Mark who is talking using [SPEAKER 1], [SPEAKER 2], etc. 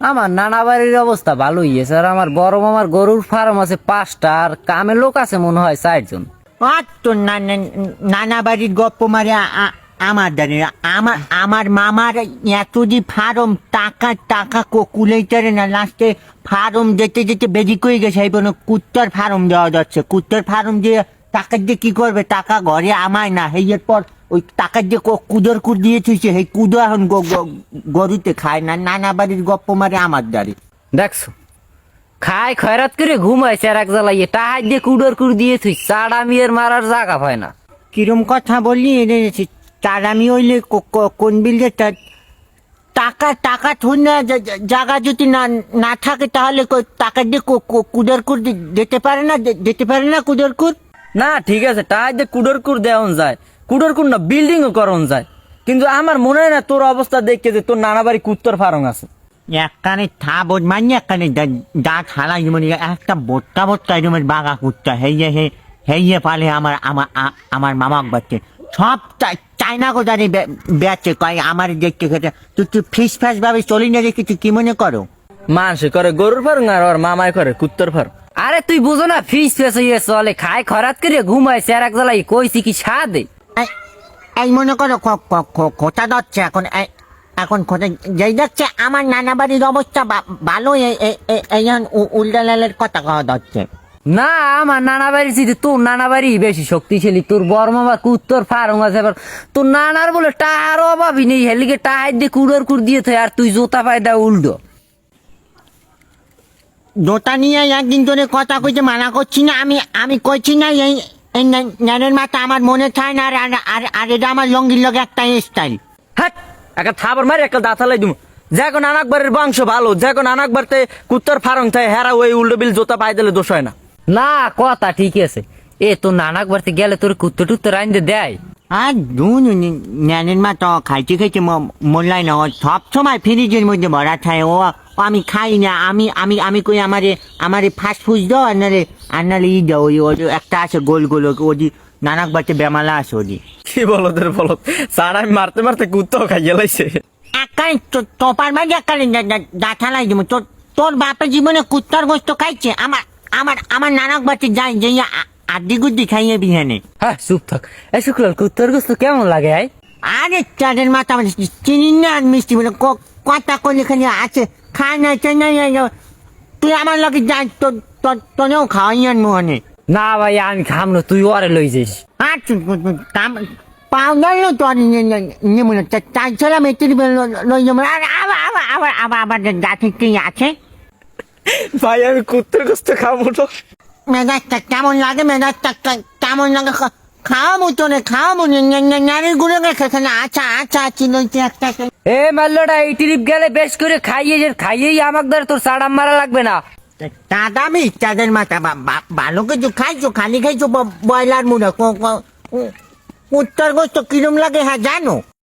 [SPEAKER 1] আমার নানা বাড়ির অবস্থা ভালোই আছে, আর আমার বড় মামার গরুর ফার্ম আছে 5টা, আর কামে লোক আছে মনে হয় 4জন।
[SPEAKER 2] আর তো নানা বাড়ির গপ্প মারে আমার দাঁড়ি আমার আমার মামার এত যে ফার্ম টাকা টাকা কুলেটারে না, লাস্টে ফার্ম যেতে যেতে বেজি করে গেছে। এই কোনো কুত্তার ফার্ম দেওয়া যাচ্ছে, কুত্তার ফার্ম দিয়ে টাকা দিয়ে কি করবে? টাকা ঘরে আমায় না, এর পর ওই টাকা দিয়ে কুদর কুদ দিয়ে থুইছে, সেই কুদো এখন গরুতে খায় না। নানা বাড়ির গপ্প মারে আমার দাঁড়ি
[SPEAKER 1] দেখছো, খায় খয়রাত করে ঘুমাইছে আর এক জ্বালাইয়ে টাহাই দিয়ে কুডর কুড় দিয়ে তুই চাড়া মিয়ের মারার জায়গা পায় না।
[SPEAKER 2] কিরম কথা বললি? তার আমি হইলে কোন বিলে টাকা টাকা থুই না, জায়গা যদি না না থাকে তাহলে টাকা দিয়ে কুদর কুদ দিতে পারে না, দিতে পারে না কুদর কুদ।
[SPEAKER 1] না ঠিক আছে, টাহাই দিয়ে কুডর কুড় দেওয়ান যায়, কুডর কুড় না বিল্ডিংও করন যায়, কিন্তু আমার মনে হয় না তোর অবস্থা দেখে যে তোর নানা বাড়ি কুত্তর ফার্ম আছে।
[SPEAKER 2] একখানে থা বোধ মানি, একখানে দাঁত হালাই মানে একটা বোট্টা বোট্টা এরকমের বাঘা কুত্তা হেয়ে পালে আমার আমার আমার মামাক বাচ্চে সব চাইনা কোথায় বেচে, কয় আমার দেখতে খেতে। তুই ফিস ফ্যাস ভাবে চলি না দেখি, তুই কি মনে করো?
[SPEAKER 1] মানুষে করে গরুর ফার্ম আর ওর মামায় করে কুত্তর ফার্ম। আরে তুই বুঝো না, ফিস ফেস হয়ে চলে, খায় খরাত করে ঘুমাইছে আর এক জ্বালাই কইছি কি সাদে।
[SPEAKER 2] এই মনে করো খোঁটা যাচ্ছে এখন, এখন খোঁটা যেই যাচ্ছে আমার নানা বাড়ির অবস্থা ভালো, এই উল্টা লালের কথা কওয়া যাচ্ছে
[SPEAKER 1] না। আমার নানা বাড়ি ছিল, তোর নানা বাড়ি বেশি শক্তিশালী, তোর বড় মামা কুত্তর ফার্ম আছে, এবার তোর নানার বলে টাহার অভাবই নেই, হেলিকে টাহাই দিয়ে কুড়োর কুড় দিয়ে থাকে, আর তুই জোতা পায় দা উল্টো।
[SPEAKER 2] জোতা নিয়ে একদিন ধরে কথা কইতে মানা করছি না, আমি কইছি না এই ন্যানের মাথা আমার মনে চায় না, আর এটা আমার লঙ্গির লগে একটা স্টাইল।
[SPEAKER 1] হ্যাঁ, একটা থাবার মারি একটা দাঁতালাই দিম। যাক নানাকবারের বংশ ভালো, যাক নানাকবারতে কুত্তর ফার্ম থাকে, হেরা ওই উল্টো বিল জোতা পাই দিলে দোষ হয় না। না কথা ঠিক আছে, এ তোর নানাকবারতে গেলে তোর কুত্তর টুত্তর আইনতে দেয়।
[SPEAKER 2] আর ন্যানের মা তো খাইতে খাইতে মোল্লাই না, সব সময় ফ্রিজের মধ্যে ভরা থাকে। ও আমি খাই না, আমি আমি আমি কই আমারে ফাস্ট ফুড দাও, আর নাহলে ই দাও, ওই একটা আছে গোল গোল, ওদি নানাক বাড়তে বেমালা আছে ওদি।
[SPEAKER 1] কি বলো তোর বলো, স্যার আমি মারতে মারতে কুত্তাও খাইয়ে লাইছে।
[SPEAKER 2] একাই তোপার মাঝে একাই দাঁঠালাই দিব। তোর বাপের জীবনে কুত্তার গোস্ত খাইছে? আমার আমার আমার নানাক বাড়তে যাই যে আড্ডি গুড্ডি খাইয়ে বিহানে।
[SPEAKER 1] হ্যাঁ চুপ থাক। এই শুক্লাল কুত্তর গোস্ত কেমন লাগে?
[SPEAKER 2] আরে চাঁদের মাথা চিনি না আর মিষ্টি বলে কথা করলে খালি আছে, খাই না চাই না। তুই আমার লগে যাই, তোনেও খাওয়াই আন মোহনে।
[SPEAKER 1] না ভাই আমি খাম না, তুই ওরে লই যাইস।
[SPEAKER 2] পাউডার তো মনে চাইছিলাম একটু লই যাবো। আবার আবার আবার আবার আবার গাছে কি আছে?
[SPEAKER 1] ভাই আমি কুত্তর গোস্ত খাবো না।
[SPEAKER 2] মেজাজটা কেমন লাগে? মেজাজটা কেমন লাগে? খাওয়াবো তো রে, খাওয়াবো নারীর গুলো রেখেছে না। আচ্ছা আচ্ছা ছিল একটা।
[SPEAKER 1] এ মাল্লটা এই ট্রিপ গেলে বেশ করে খাইয়েই আমাকে ধরে তোর সাড়াম মারা লাগবে না।
[SPEAKER 2] দাদা আমি চাঁদের মাথা ভালো কিছু খাইছো? খালি খাইছো ব্রয়লার মুড়া? উত্তর গোস্ত কিরম লাগে হ্যাঁ জানো?